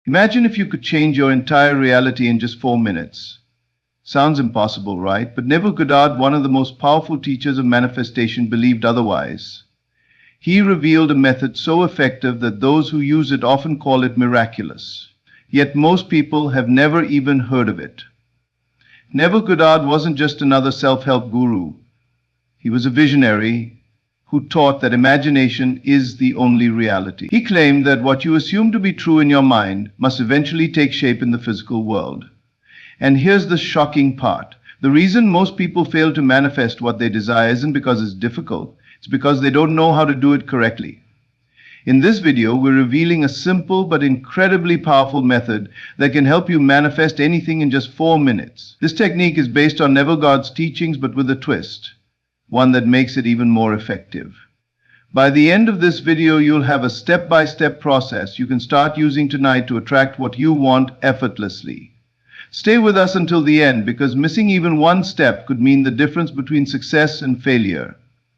Imagine if you could change your entire reality in just 4 minutes. Sounds impossible, right? But Neville Goddard, one of the most powerful teachers of manifestation, believed otherwise. He revealed a method so effective that those who use it often call it miraculous. Yet most people have never even heard of it. Neville Goddard wasn't just another self-help guru. He was a visionary who taught that imagination is the only reality. He claimed that what you assume to be true in your mind must eventually take shape in the physical world. And here's the shocking part. The reason most people fail to manifest what they desire isn't because it's difficult. It's because they don't know how to do it correctly. In this video, we're revealing a simple but incredibly powerful method that can help you manifest anything in just 4 minutes. This technique is based on Neville Goddard's teachings, but with a twist, one that makes it even more effective. By the end of this video, you'll have a step-by-step process you can start using tonight to attract what you want effortlessly. Stay with us until the end, because missing even one step could mean the difference between success and failure.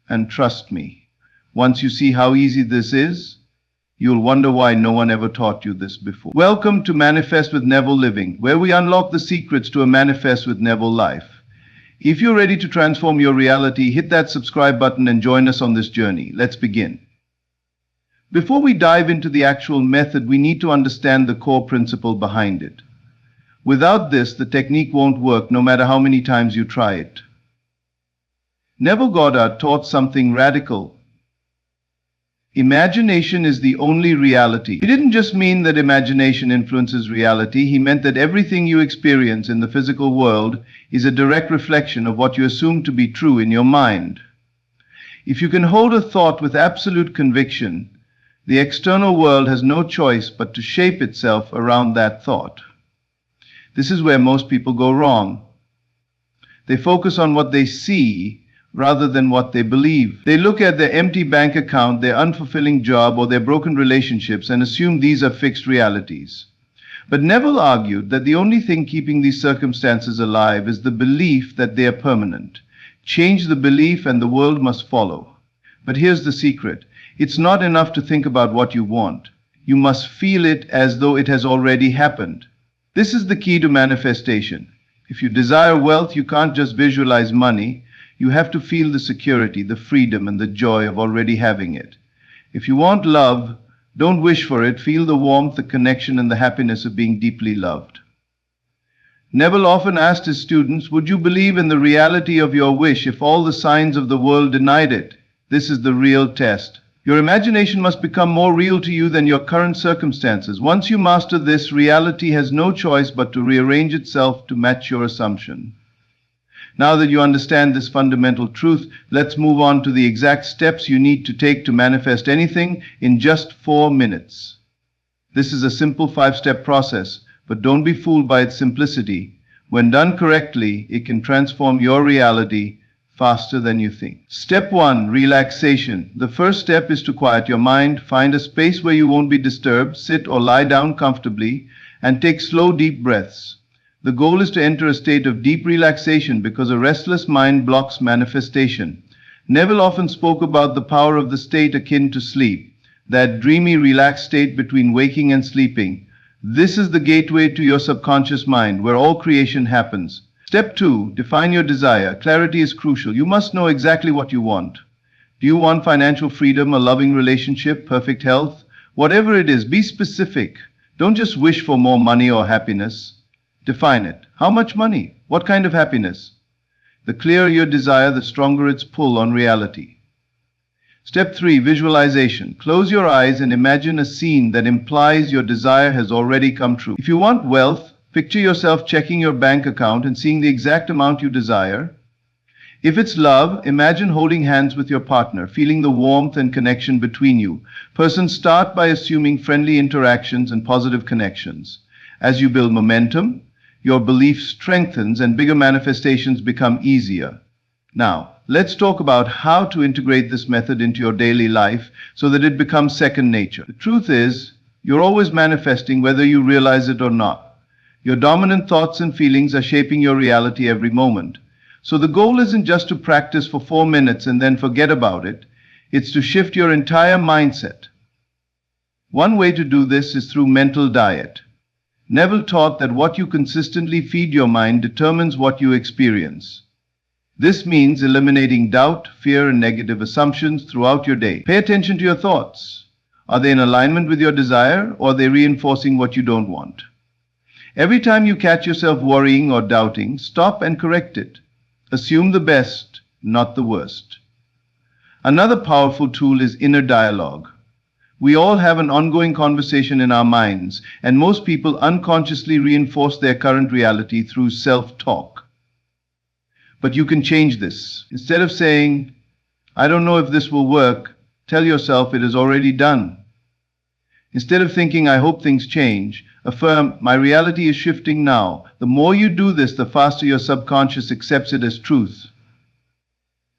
And trust me, once you see how easy this is, you'll wonder why no one ever taught you this before. Welcome to Manifest with Neville Living, where we unlock the secrets to a Manifest with Neville life. If you're ready to transform your reality, hit that subscribe button and join us on this journey. Let's begin. Before we dive into the actual method, we need to understand the core principle behind it. Without this, the technique won't work no matter how many times you try it. Neville Goddard taught something radical. Imagination is the only reality. He didn't just mean that imagination influences reality. He meant that everything you experience in the physical world is a direct reflection of what you assume to be true in your mind. If you can hold a thought with absolute conviction, the external world has no choice but to shape itself around that thought. This is where most people go wrong. They focus on what they see rather than what they believe. They look at their empty bank account, their unfulfilling job, or their broken relationships and assume these are fixed realities. But Neville argued that the only thing keeping these circumstances alive is the belief that they are permanent. Change the belief and the world must follow. But here's the secret. It's not enough to think about what you want. You must feel it as though it has already happened. This is the key to manifestation. If you desire wealth, you can't just visualize money. You have to feel the security, the freedom, and the joy of already having it. If you want love, don't wish for it. Feel the warmth, the connection, and the happiness of being deeply loved. Neville often asked his students, would you believe in the reality of your wish if all the signs of the world denied it? This is the real test. Your imagination must become more real to you than your current circumstances. Once you master this, reality has no choice but to rearrange itself to match your assumption. Now that you understand this fundamental truth, let's move on to the exact steps you need to take to manifest anything in just 4 minutes. This is a simple 5-step process, but don't be fooled by its simplicity. When done correctly, it can transform your reality faster than you think. Step 1, relaxation. The first step is to quiet your mind. Find a space where you won't be disturbed. Sit or lie down comfortably and take slow, deep breaths. The goal is to enter a state of deep relaxation because a restless mind blocks manifestation. Neville often spoke about the power of the state akin to sleep, that dreamy, relaxed state between waking and sleeping. This is the gateway to your subconscious mind, where all creation happens. Step 2, define your desire. Clarity is crucial. You must know exactly what you want. Do you want financial freedom, a loving relationship, perfect health? Whatever it is, be specific. Don't just wish for more money or happiness. Define it. How much money? What kind of happiness? The clearer your desire, the stronger its pull on reality. Step 3, visualization. Close your eyes and imagine a scene that implies your desire has already come true. If you want wealth, picture yourself checking your bank account and seeing the exact amount you desire. If it's love, imagine holding hands with your partner, feeling the warmth and connection between you. Persons start by assuming friendly interactions and positive connections. As you build momentum, your belief strengthens and bigger manifestations become easier. Now, let's talk about how to integrate this method into your daily life so that it becomes second nature. The truth is, you're always manifesting whether you realize it or not. Your dominant thoughts and feelings are shaping your reality every moment. So the goal isn't just to practice for 4 minutes and then forget about it. It's to shift your entire mindset. One way to do this is through mental diet. Neville taught that what you consistently feed your mind determines what you experience. This means eliminating doubt, fear, and negative assumptions throughout your day. Pay attention to your thoughts. Are they in alignment with your desire, or are they reinforcing what you don't want? Every time you catch yourself worrying or doubting, stop and correct it. Assume the best, not the worst. Another powerful tool is inner dialogue. We all have an ongoing conversation in our minds, and most people unconsciously reinforce their current reality through self-talk. But you can change this. Instead of saying, "I don't know if this will work," tell yourself it is already done. Instead of thinking, "I hope things change," affirm, "My reality is shifting now." The more you do this, the faster your subconscious accepts it as truth.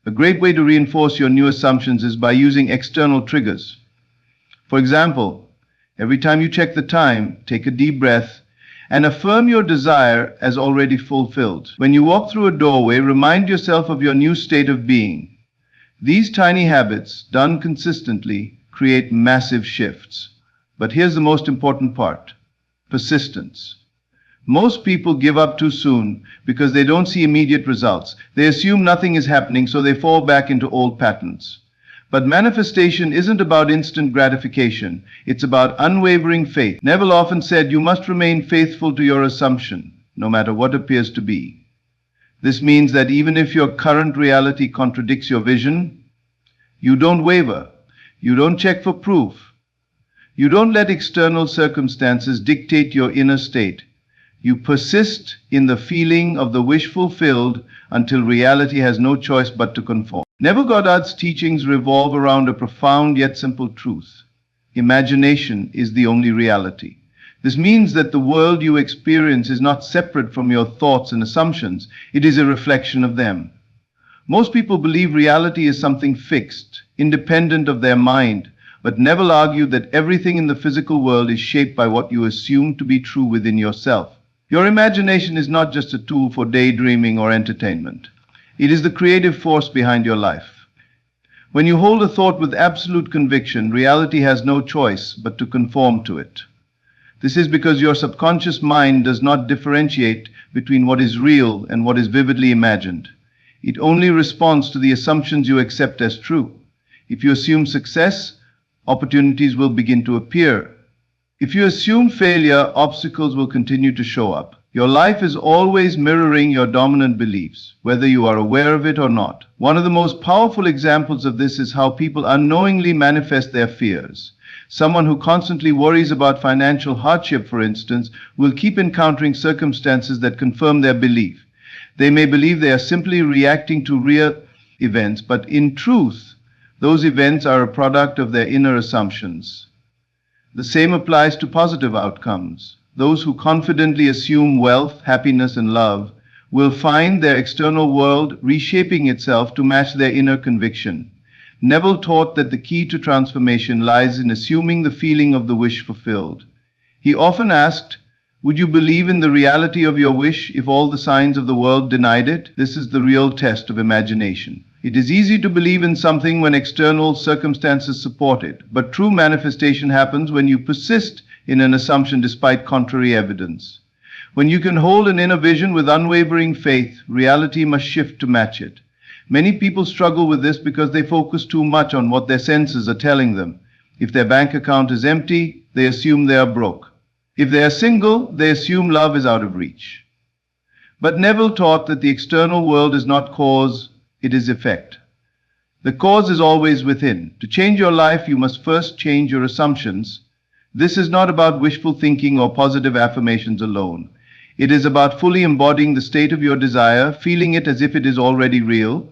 A great way to reinforce your new assumptions is by using external triggers. For example, every time you check the time, take a deep breath and affirm your desire as already fulfilled. When you walk through a doorway, remind yourself of your new state of being. These tiny habits, done consistently, create massive shifts. But here's the most important part: persistence. Most people give up too soon because they don't see immediate results. They assume nothing is happening, so they fall back into old patterns. But manifestation isn't about instant gratification. It's about unwavering faith. Neville often said, "You must remain faithful to your assumption, no matter what appears to be." This means that even if your current reality contradicts your vision, you don't waver. You don't check for proof. You don't let external circumstances dictate your inner state. You persist in the feeling of the wish fulfilled until reality has no choice but to conform. Neville Goddard's teachings revolve around a profound yet simple truth. Imagination is the only reality. This means that the world you experience is not separate from your thoughts and assumptions. It is a reflection of them. Most people believe reality is something fixed, independent of their mind, but Neville argued that everything in the physical world is shaped by what you assume to be true within yourself. Your imagination is not just a tool for daydreaming or entertainment. It is the creative force behind your life. When you hold a thought with absolute conviction, reality has no choice but to conform to it. This is because your subconscious mind does not differentiate between what is real and what is vividly imagined. It only responds to the assumptions you accept as true. If you assume success, opportunities will begin to appear. If you assume failure, obstacles will continue to show up. Your life is always mirroring your dominant beliefs, whether you are aware of it or not. One of the most powerful examples of this is how people unknowingly manifest their fears. Someone who constantly worries about financial hardship, for instance, will keep encountering circumstances that confirm their belief. They may believe they are simply reacting to real events, but in truth, those events are a product of their inner assumptions. The same applies to positive outcomes. Those who confidently assume wealth, happiness, and love will find their external world reshaping itself to match their inner conviction. Neville taught that the key to transformation lies in assuming the feeling of the wish fulfilled. He often asked, "Would you believe in the reality of your wish if all the signs of the world denied it?" This is the real test of imagination. It is easy to believe in something when external circumstances support it, but true manifestation happens when you persist in an assumption despite contrary evidence. When you can hold an inner vision with unwavering faith, reality must shift to match it. Many people struggle with this because they focus too much on what their senses are telling them. If their bank account is empty, they assume they are broke. If they are single, they assume love is out of reach. But Neville taught that the external world is not cause, it is effect. The cause is always within. To change your life, you must first change your assumptions. This is not about wishful thinking or positive affirmations alone. It is about fully embodying the state of your desire, feeling it as if it is already real.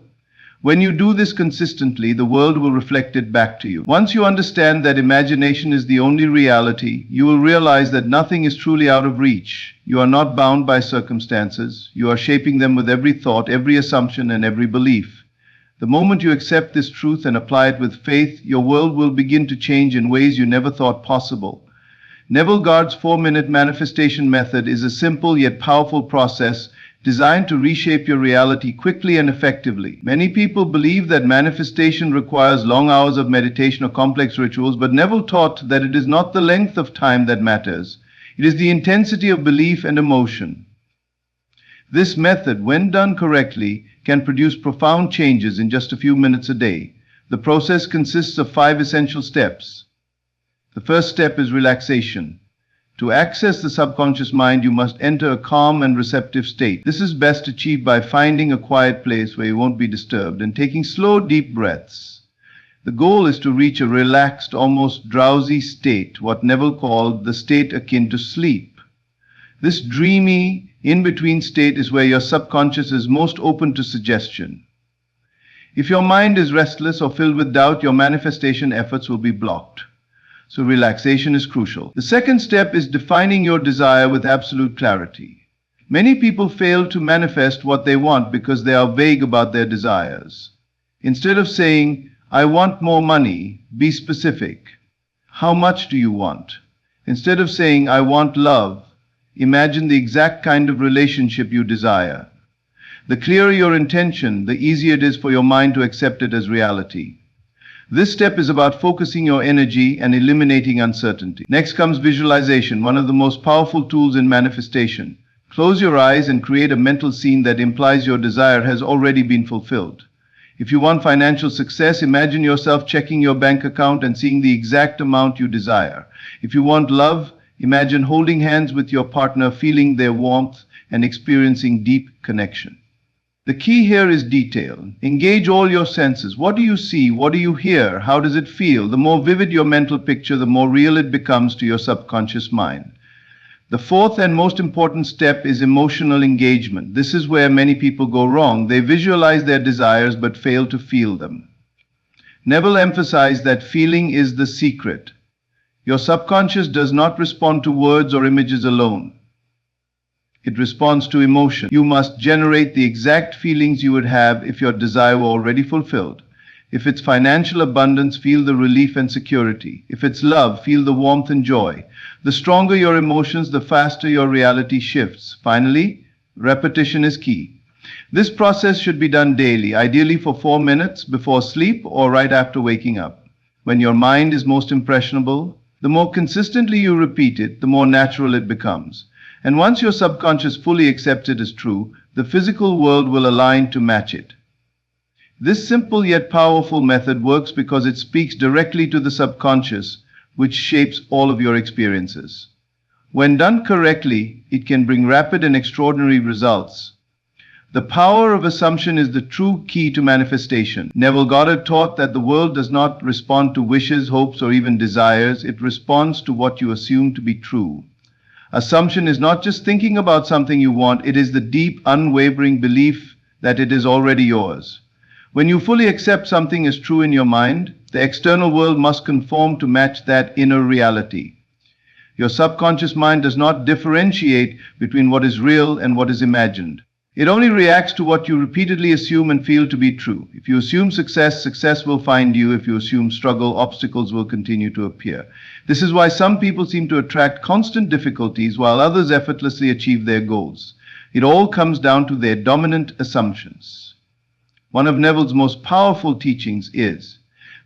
When you do this consistently, the world will reflect it back to you. Once you understand that imagination is the only reality, you will realize that nothing is truly out of reach. You are not bound by circumstances. You are shaping them with every thought, every assumption, and every belief. The moment you accept this truth and apply it with faith, your world will begin to change in ways you never thought possible. Neville Goddard's 4-minute manifestation method is a simple yet powerful process designed to reshape your reality quickly and effectively. Many people believe that manifestation requires long hours of meditation or complex rituals, but Neville taught that it is not the length of time that matters. It is the intensity of belief and emotion. This method, when done correctly, can produce profound changes in just a few minutes a day. The process consists of 5 essential steps. The first step is relaxation. To access the subconscious mind, you must enter a calm and receptive state. This is best achieved by finding a quiet place where you won't be disturbed and taking slow, deep breaths. The goal is to reach a relaxed, almost drowsy state, what Neville called the state akin to sleep. This dreamy, in-between state is where your subconscious is most open to suggestion. If your mind is restless or filled with doubt, your manifestation efforts will be blocked. So relaxation is crucial. The second step is defining your desire with absolute clarity. Many people fail to manifest what they want because they are vague about their desires. Instead of saying, "I want more money," be specific. How much do you want? Instead of saying, "I want love," imagine the exact kind of relationship you desire. The clearer your intention, the easier it is for your mind to accept it as reality. This step is about focusing your energy and eliminating uncertainty. Next comes visualization, one of the most powerful tools in manifestation. Close your eyes and create a mental scene that implies your desire has already been fulfilled. If you want financial success, imagine yourself checking your bank account and seeing the exact amount you desire. If you want love, imagine holding hands with your partner, feeling their warmth and experiencing deep connection. The key here is detail. Engage all your senses. What do you see? What do you hear? How does it feel? The more vivid your mental picture, the more real it becomes to your subconscious mind. The fourth and most important step is emotional engagement. This is where many people go wrong. They visualize their desires but fail to feel them. Neville emphasized that feeling is the secret. Your subconscious does not respond to words or images alone. It responds to emotion. You must generate the exact feelings you would have if your desire were already fulfilled. If it's financial abundance, feel the relief and security. If it's love, feel the warmth and joy. The stronger your emotions, the faster your reality shifts. Finally, repetition is key. This process should be done daily, ideally for 4 minutes before sleep or right after waking up. When your mind is most impressionable, the more consistently you repeat it, the more natural it becomes. And once your subconscious fully accepts it as true, the physical world will align to match it. This simple yet powerful method works because it speaks directly to the subconscious, which shapes all of your experiences. When done correctly, it can bring rapid and extraordinary results. The power of assumption is the true key to manifestation. Neville Goddard taught that the world does not respond to wishes, hopes, or even desires. It responds to what you assume to be true. Assumption is not just thinking about something you want, it is the deep, unwavering belief that it is already yours. When you fully accept something as true in your mind, the external world must conform to match that inner reality. Your subconscious mind does not differentiate between what is real and what is imagined. It only reacts to what you repeatedly assume and feel to be true. If you assume success, success will find you. If you assume struggle, obstacles will continue to appear. This is why some people seem to attract constant difficulties while others effortlessly achieve their goals. It all comes down to their dominant assumptions. One of Neville's most powerful teachings is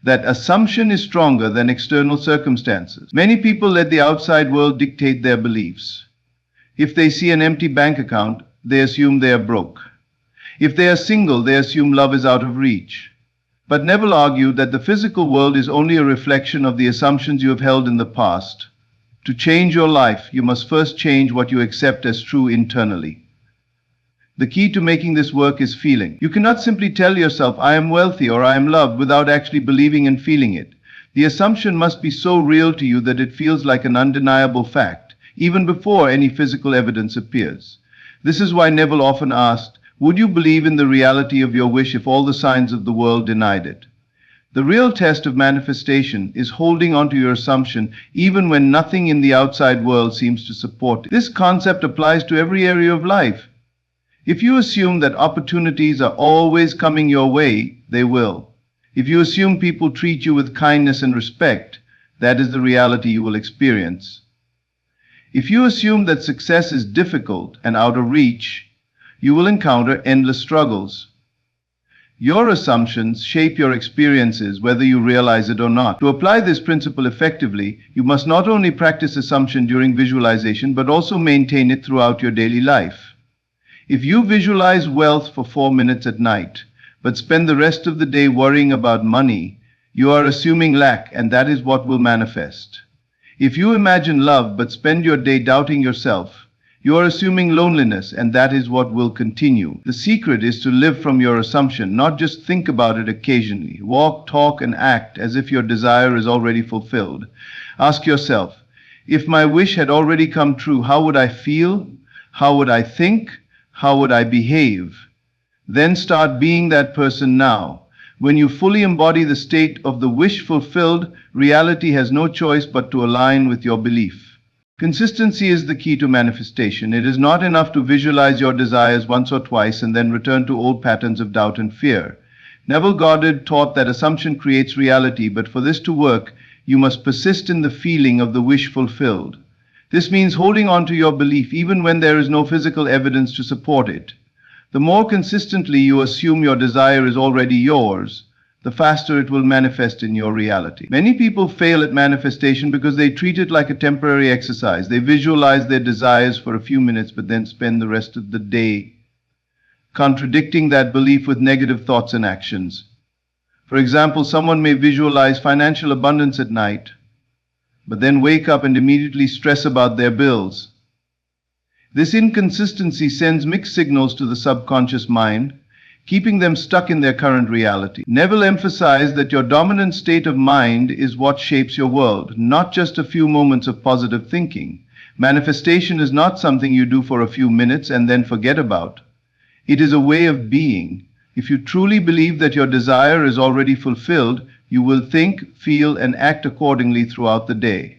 that assumption is stronger than external circumstances. Many people let the outside world dictate their beliefs. If they see an empty bank account, they assume they are broke. If they are single, they assume love is out of reach. But Neville argued that the physical world is only a reflection of the assumptions you have held in the past. To change your life, you must first change what you accept as true internally. The key to making this work is feeling. You cannot simply tell yourself, "I am wealthy" or "I am loved" without actually believing and feeling it. The assumption must be so real to you that it feels like an undeniable fact, even before any physical evidence appears. This is why Neville often asked, "Would you believe in the reality of your wish if all the signs of the world denied it?" The real test of manifestation is holding on to your assumption even when nothing in the outside world seems to support it. This concept applies to every area of life. If you assume that opportunities are always coming your way, they will. If you assume people treat you with kindness and respect, that is the reality you will experience. If you assume that success is difficult and out of reach, you will encounter endless struggles. Your assumptions shape your experiences whether you realize it or not. To apply this principle effectively, you must not only practice assumption during visualization but also maintain it throughout your daily life. If you visualize wealth for 4 minutes at night, but spend the rest of the day worrying about money, you are assuming lack, and that is what will manifest. If you imagine love but spend your day doubting yourself, you are assuming loneliness, and that is what will continue. The secret is to live from your assumption, not just think about it occasionally. Walk, talk, and act as if your desire is already fulfilled. Ask yourself, if my wish had already come true, how would I feel? How would I think? How would I behave? Then start being that person now. When you fully embody the state of the wish fulfilled, reality has no choice but to align with your belief. Consistency is the key to manifestation. It is not enough to visualize your desires once or twice and then return to old patterns of doubt and fear. Neville Goddard taught that assumption creates reality, but for this to work, you must persist in the feeling of the wish fulfilled. This means holding on to your belief even when there is no physical evidence to support it. The more consistently you assume your desire is already yours, the faster it will manifest in your reality. Many people fail at manifestation because they treat it like a temporary exercise. They visualize their desires for a few minutes but then spend the rest of the day contradicting that belief with negative thoughts and actions. For example, someone may visualize financial abundance at night, but then wake up and immediately stress about their bills. This inconsistency sends mixed signals to the subconscious mind, keeping them stuck in their current reality. Neville emphasized that your dominant state of mind is what shapes your world, not just a few moments of positive thinking. Manifestation is not something you do for a few minutes and then forget about. It is a way of being. If you truly believe that your desire is already fulfilled, you will think, feel, and act accordingly throughout the day.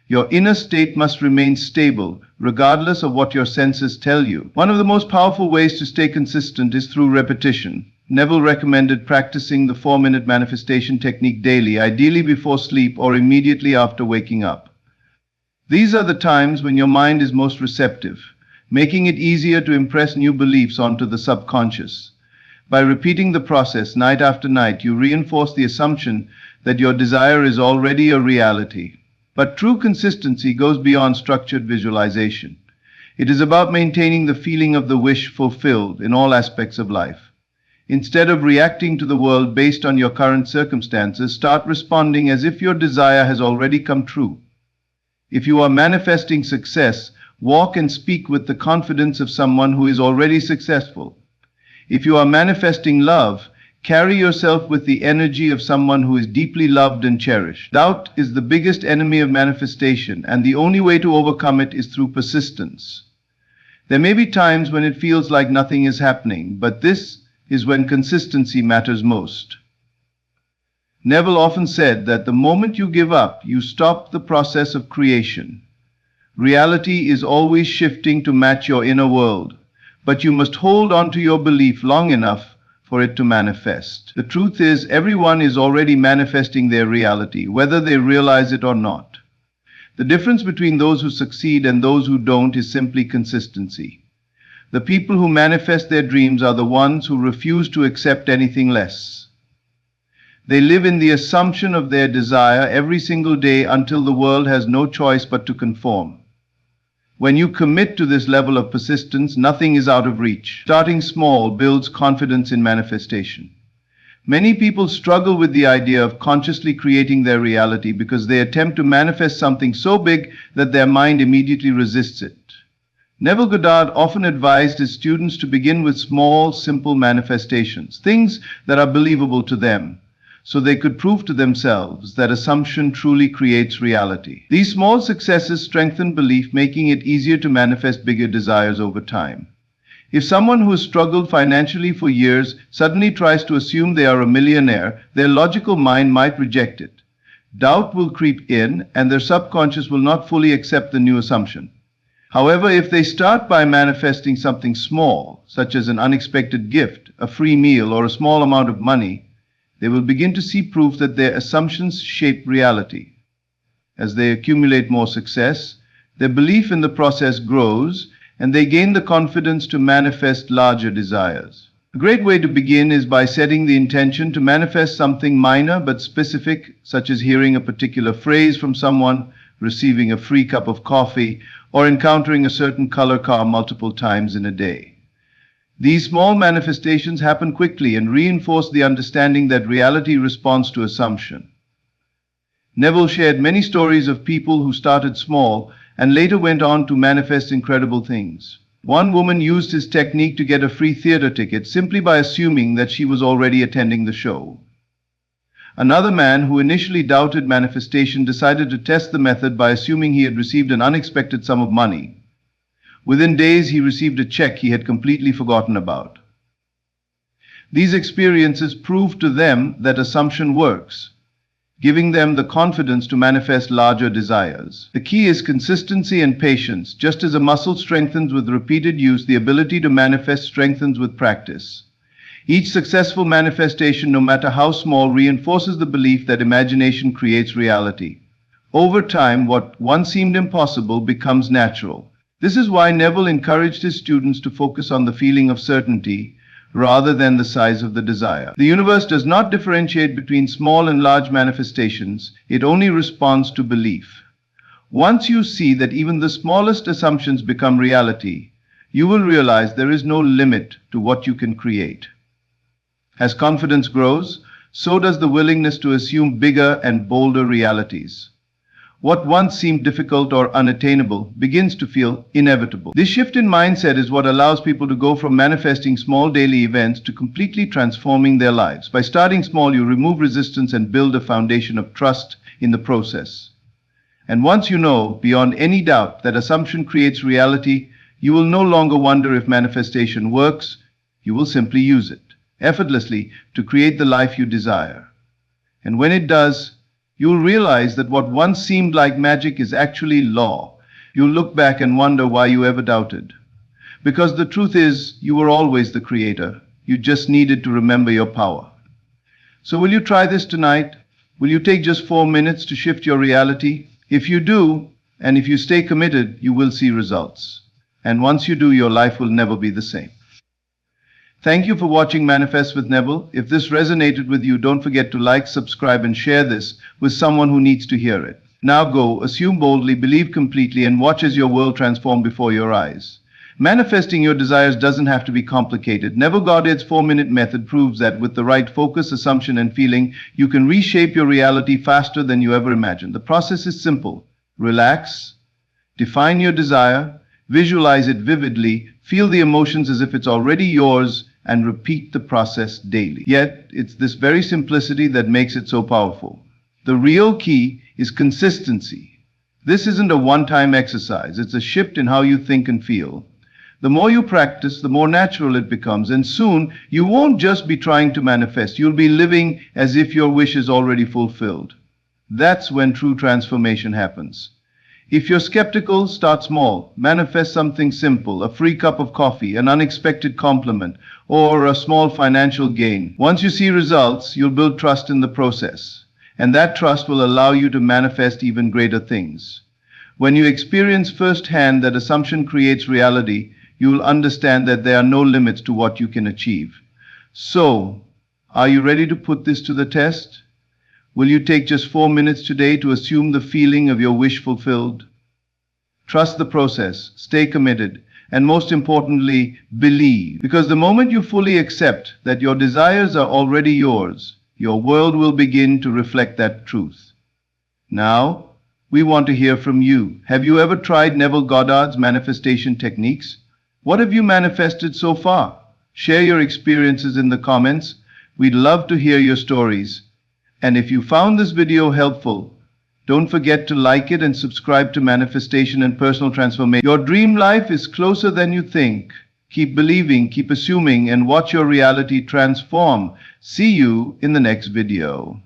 Your inner state must remain stable, regardless of what your senses tell you. One of the most powerful ways to stay consistent is through repetition. Neville recommended practicing the 4-minute manifestation technique daily, ideally before sleep or immediately after waking up. These are the times when your mind is most receptive, making it easier to impress new beliefs onto the subconscious. By repeating the process night after night, you reinforce the assumption that your desire is already a reality. But true consistency goes beyond structured visualization. It is about maintaining the feeling of the wish fulfilled in all aspects of life. Instead of reacting to the world based on your current circumstances, start responding as if your desire has already come true. If you are manifesting success, walk and speak with the confidence of someone who is already successful. If you are manifesting love, carry yourself with the energy of someone who is deeply loved and cherished. Doubt is the biggest enemy of manifestation, and the only way to overcome it is through persistence. There may be times when it feels like nothing is happening, but this is when consistency matters most. Neville often said that the moment you give up, you stop the process of creation. Reality is always shifting to match your inner world, but you must hold on to your belief long enough for it to manifest. The truth is, everyone is already manifesting their reality, whether they realize it or not. The difference between those who succeed and those who don't is simply consistency. The people who manifest their dreams are the ones who refuse to accept anything less. They live in the assumption of their desire every single day until the world has no choice but to conform. When you commit to this level of persistence, nothing is out of reach. Starting small builds confidence in manifestation. Many people struggle with the idea of consciously creating their reality because they attempt to manifest something so big that their mind immediately resists it. Neville Goddard often advised his students to begin with small, simple manifestations, things that are believable to them, so they could prove to themselves that assumption truly creates reality. These small successes strengthen belief, making it easier to manifest bigger desires over time. If someone who has struggled financially for years suddenly tries to assume they are a millionaire, their logical mind might reject it. Doubt will creep in, and their subconscious will not fully accept the new assumption. However, if they start by manifesting something small, such as an unexpected gift, a free meal, or a small amount of money, they will begin to see proof that their assumptions shape reality. As they accumulate more success, their belief in the process grows, and they gain the confidence to manifest larger desires. A great way to begin is by setting the intention to manifest something minor but specific, such as hearing a particular phrase from someone, receiving a free cup of coffee, or encountering a certain color car multiple times in a day. These small manifestations happen quickly and reinforce the understanding that reality responds to assumption. Neville shared many stories of people who started small and later went on to manifest incredible things. One woman used his technique to get a free theater ticket simply by assuming that she was already attending the show. Another man who initially doubted manifestation decided to test the method by assuming he had received an unexpected sum of money. Within days, he received a check he had completely forgotten about. These experiences proved to them that assumption works, giving them the confidence to manifest larger desires. The key is consistency and patience. Just as a muscle strengthens with repeated use, the ability to manifest strengthens with practice. Each successful manifestation, no matter how small, reinforces the belief that imagination creates reality. Over time, what once seemed impossible becomes natural. This is why Neville encouraged his students to focus on the feeling of certainty rather than the size of the desire. The universe does not differentiate between small and large manifestations. It only responds to belief. Once you see that even the smallest assumptions become reality, you will realize there is no limit to what you can create. As confidence grows, so does the willingness to assume bigger and bolder realities. What once seemed difficult or unattainable begins to feel inevitable. This shift in mindset is what allows people to go from manifesting small daily events to completely transforming their lives. By starting small, you remove resistance and build a foundation of trust in the process. And once you know, beyond any doubt, that assumption creates reality, you will no longer wonder if manifestation works. You will simply use it effortlessly to create the life you desire. And when it does, you'll realize that what once seemed like magic is actually law. You'll look back and wonder why you ever doubted. Because the truth is, you were always the creator. You just needed to remember your power. So will you try this tonight? Will you take just 4 minutes to shift your reality? If you do, and if you stay committed, you will see results. And once you do, your life will never be the same. Thank you for watching Manifest with Neville. If this resonated with you, don't forget to like, subscribe, and share this with someone who needs to hear it. Now go, assume boldly, believe completely, and watch as your world transforms before your eyes. Manifesting your desires doesn't have to be complicated. Neville Goddard's 4-minute method proves that with the right focus, assumption, and feeling, you can reshape your reality faster than you ever imagined. The process is simple. Relax, define your desire, visualize it vividly, feel the emotions as if it's already yours, and repeat the process daily. Yet, it's this very simplicity that makes it so powerful. The real key is consistency. This isn't a one-time exercise. It's a shift in how you think and feel. The more you practice, the more natural it becomes, and soon you won't just be trying to manifest. You'll be living as if your wish is already fulfilled. That's when true transformation happens. If you're skeptical, start small. Manifest something simple, a free cup of coffee, an unexpected compliment, or a small financial gain. Once you see results, you'll build trust in the process, and that trust will allow you to manifest even greater things. When you experience firsthand that assumption creates reality, you will understand that there are no limits to what you can achieve. So, are you ready to put this to the test? Will you take just 4 minutes today to assume the feeling of your wish fulfilled? Trust the process, stay committed, and most importantly, believe. Because the moment you fully accept that your desires are already yours, your world will begin to reflect that truth. Now, we want to hear from you. Have you ever tried Neville Goddard's manifestation techniques? What have you manifested so far? Share your experiences in the comments. We'd love to hear your stories. And if you found this video helpful, don't forget to like it and subscribe to Manifestation and Personal Transformation. Your dream life is closer than you think. Keep believing, keep assuming, and watch your reality transform. See you in the next video.